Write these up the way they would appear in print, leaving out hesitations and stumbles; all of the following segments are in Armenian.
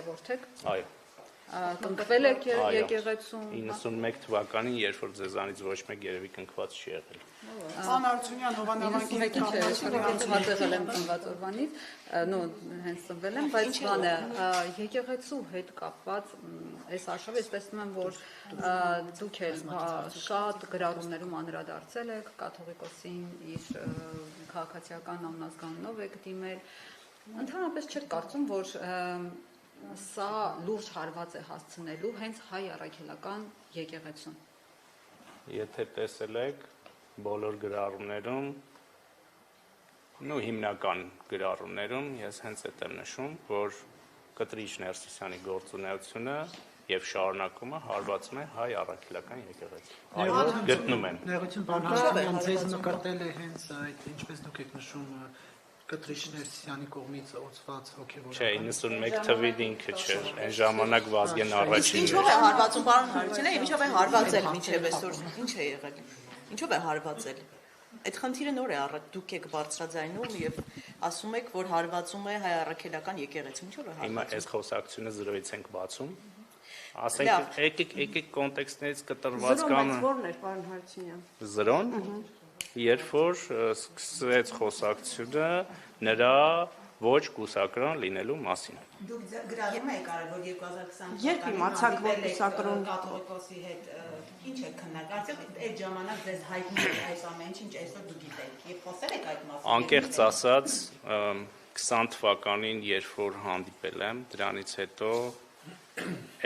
հետևորդ եք։ Այո։ Կնքվել եք եկեղեցում։ 91 թվականին, երբ որ ձեզանից ոչ մեկ երևի կնքված չի եղել։ Պարոն Արությունյան, Հովանավանքի հատեղել եմ ծնված օրվանից, հենց ծնվել եմ, բայց բանը եկեղեցու հետ կապված այս արշավը, ես տեսնում եմ, որ դուք էլ շատ գրառումներում անդրադարձել եք, կաթողիկոսին իր քաղաքացիական անազգանունով եք դիմել, ընդհանրապես չեք կարծում, որ սա լուրջ հարված է հասցնելու հենց հայ առաքելական եկեղեցուն։ Եթե տեսել եք բոլոր գրառումներում, հիմնական գրառումներում, ես հենց այդ եմ նշում, որ Կտրիչ Ներսիսյանի գործունեությունը եւ շարունակումը հարվածում է հայ առաքելական եկեղեցին։ Այո, գտնում եմ։ Ներողություն, պարոն Հարությունյան, ձեզ նկատել է հենց այդ, ինչպես դուք եք նշում, Կտրիչ Ներսիսյանի կողմից օծված հոգևոր։ Չէ, 91 թվին ինքը չէր, այն ժամանակ Վազգեն առաջինն Ինչով է հարվածում, պարոն Հարությունյան, եւ ինչով է հարվածել մինչեւ այսօր, ինչ է եղել։ Ինչով է հարվածել։ Այդ խնդիրը նոր է առած, դուք եք բարձրաձայնում եւ ասում եք, որ հարվածում է հայ առաքելական եկեղեցին, ինչով է հարվածում։ Հիմա այս խոսակցությունը զրոյից ենք բացում։ Ասենք, եկեք կոնտեքստներից կտրված կանը։ Որն էր, պարոն Հարությունյան։ Զրոն, երբ որ սկսեց խոսակցությունը նրա ոչ կուսակրոն լինելու մասին։ Դուք գրառում եք արել, որ 2020 Երբ իմացաք, որ կուսակրոն կաթողիկոսի հետ ինչ եք քննարկել, այդ ժամանակ ձեզ հայտնի էր այս ամենը, ինչ այսօր դուք գիտեք, եւ խոսել եք այդ մասին։ Անկեղծ ասած, 20 թվականին, երբ որ հանդիպել եմ, դրանից հետո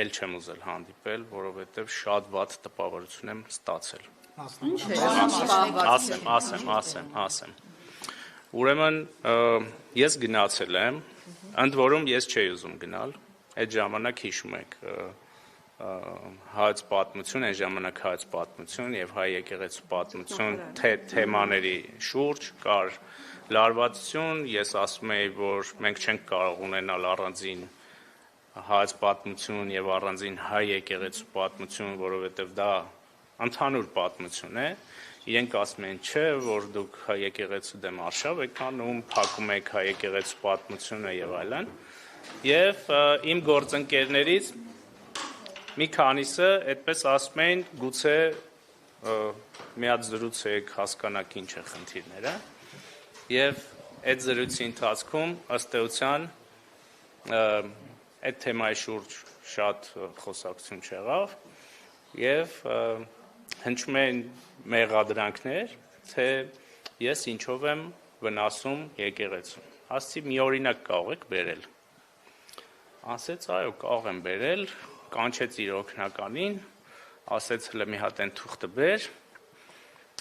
էլ չեմ ուզել հանդիպել, որովհետեւ շատ վատ տպավորություն եմ ստացել։ Ասեմ։ Ուրեմն ես գնացել եմ, ընդ որում ես չէի ուզում գնալ, այդ ժամանակ հիշում եք հայոց պատմություն, այն ժամանակ հայոց պատմություն եւ հայ եկեղեցու պատմություն թեմաների շուրջ կար լարվածություն, ես ասում էի, որ մենք չենք կարող ունենալ առանձին հայոց պատմություն եւ առանձին հայ եկեղեցու պատմություն, որովհետեւ դա ընդհանուր պատմություն է, իրենք ասում են չէ, որ դուք հայ եկեղեցու դեմ արշավ եք անում, փակում եք հայ եկեղեցու պատմությունը եւ այլն, եւ իմ գործընկերներից մի քանիսը այդպես ասում են, գուցե մի հատ զրուցեք, հասկանաք ինչ է խնդիրները, եւ այդ զրույցի ընթացքում ըստ էության այդ թեմայի շուրջ շատ խոսակցություն չեղավ եւ հնչում են մեղադրանքներ, թե ես ինչով եմ վնասում եկեղեցուն։ Ասացի մի օրինակ կարող եք բերել։ Ասեց այո, կարող եմ բերել, կանչեց իր օգնականին, ասեց հələ մի հատ այն թուղթը բեր։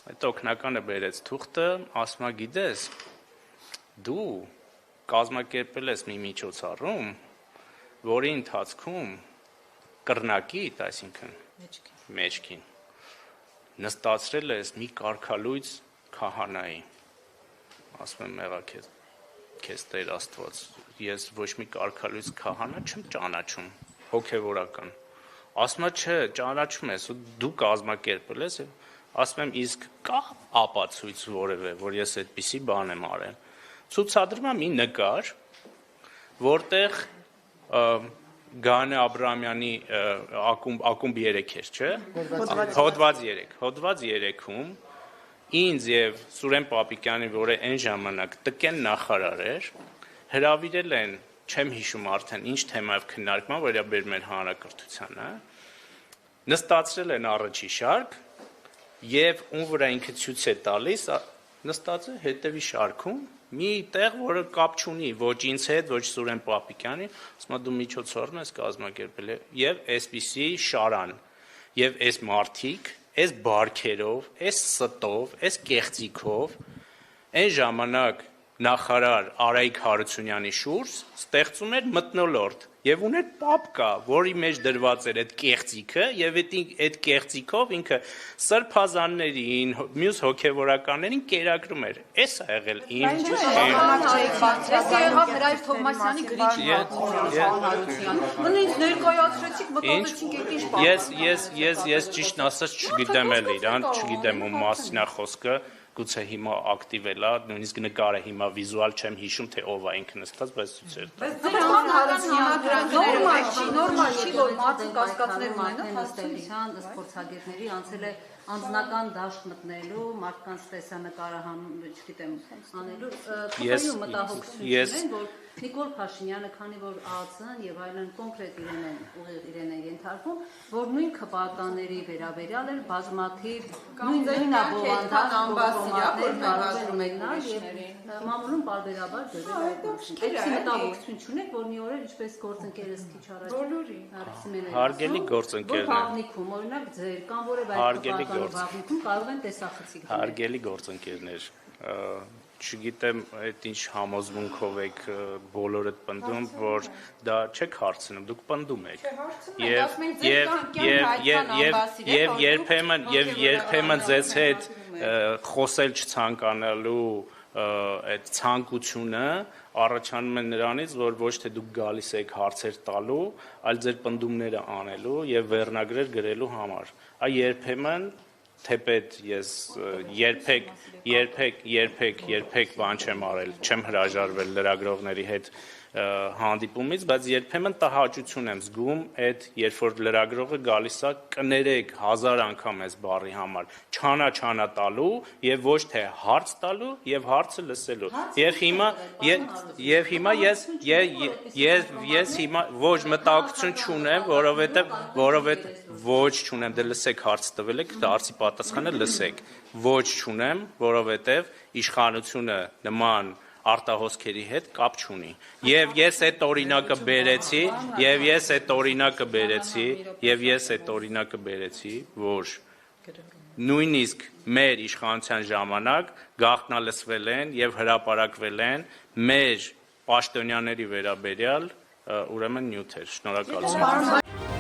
Այդ օգնականը բերեց թուղթը, ասում է գիտես, դու կազմակերպել ես մի միջոցառում, որի ընթացքում կռնակիդ, այսինքն մեջքին նստացրել ես մի կարգալույծ քահանայի, ասում եմ մեղա քեզ Տեր Աստված, ես ոչ մի կարգալույծ քահանա չեմ ճանաչում, հոգևորական, ասում է չէ, ճանաչում ես, դու կազմակերպել ես, ասում եմ իսկ կա ապացույց որևէ, որ ես այդպիսի բան եմ արել, ցուցադրում եմ մի նկար, որտեղ Գանե Աբրահամյանի ակումբ 3 էր, չէ՞։ Հոդված 3-ում ինձ եւ Սուրեն Պապիկյանին, որը այն ժամանակ տկեն նախարար էր, հրավիրել են, չեմ հիշում արդեն ինչ թեմայով քննարկման, վերաբերում էր հանրակրթությանը, նստացրել են առաջի շարք եւ ում վրա ինքը ցույց է տալիս, նստած է հետևի շարքում մի տեղ, որը կապ չունի ոչ ինձ հետ, ոչ Սուրեն Պապիկյանի, ասում դու միջոցառում ես կազմակերպել եւ այսպիսի շարան եւ այս մարտիկ, այս բարքերով, այս ստով, այս կեղծիքով այն ժամանակ նախարար Արայիկ Հարությունյանի շուրջ ստեղծում էր մթնոլորտ եւ ուներ պապկա, որի մեջ դրված էր այդ կեղծիքը եւ այդ կեղծիքով ինքը սրբազաններին, մյուս հոգեվորականներին կերակրում էր։ Էս է եղել ինչ եղավ Հրայր Թովմասյանի գրիչի պատմության։ Նույնիսկ ներկայացրեցիք, մտածեցինք այդ ինչ պատմություն։ Ես ճիշտն ասած չգիտեմ էլ իրան, չգիտեմ ում մասին է խոսքը, գուցե հիմա ակտիվ է, նույնիսկ նկարը հիմա վիզուալ չեմ հիշում, թե ով է ինքը նստած, բայց ցույց էր նորմալ չի, որ մարդը կասկածներ ունենա, հաստատության սպորտագետների անցել է անձնական դաշտ մտնելու, մարդկանց տեսանկարահանում, չգիտեմ, անելու, թվայում մտահոգություն են, որ Նիկոլ Փաշինյանը, քանի որ ԱԱՑ-ն եւ այլն կոնկրետ իրեն են ենթարկում, որ նույն քպականների վերաբերյալ էր բազմաթիվ նույն բովանդակ ամբասիներ կարող են ունենալ եւ մամուլում բարբերաբար դրել այդ մասին։ Այդ մտահոգություն չունեք, որ մի օր ինչպես գործընկերս քիչ առաջ հարգելի գործընկերներ, բաղնիքում, օրինակ ձեր կամ որևէ այլ քպականի բաղնիքում կարող են տեսախցիկ դնել։ հարգելի գործընկերներ, չգիտեմ այդ ինչ համոզմունքով եք բոլորդ պնդում, որ դա չեք հարցնում, դուք պնդում եք։ Եվ երբեմն ձեզ հետ խոսել չցանկանալու այդ ցանկությունը առաջանում է նրանից, որ ոչ թե դուք գալիս եք հարցեր տալու, այլ ձեր պնդումները անելու եւ վերնագրեր գրելու համար։ Այ երբեմն թեպետ ես երբեք բան չեմ արել, չեմ հրաժարվել լրագրողների հետ հանդիպումից, բայց երբեմն տհաճություն եմ զգում այդ, երբ որ լրագրողը գալիս է կներեք 1000 անգամ այս բառի համար, չանա տալու եւ ոչ թե հարց տալու եւ հարցը լսելու։ Եվ հիմա ես հիմա ոչ մտահոգություն չունեմ, որովհետեւ ոչ չունեմ, դե լսեք հարց տվել եք, հարցի պատասխանը լսեք։ Ոչ չունեմ, որովհետեւ իշխանությունը նման արտահոսքերի հետ կապ չունի։ Եվ ես այդ օրինակը բերեցի, որ նույնիսկ մեր իշխանության ժամանակ գաղտնալսվել են եւ հրապարակվել են մեր պաշտոնյաների վերաբերյալ ուրեմն նյութեր։ Շնորհակալություն։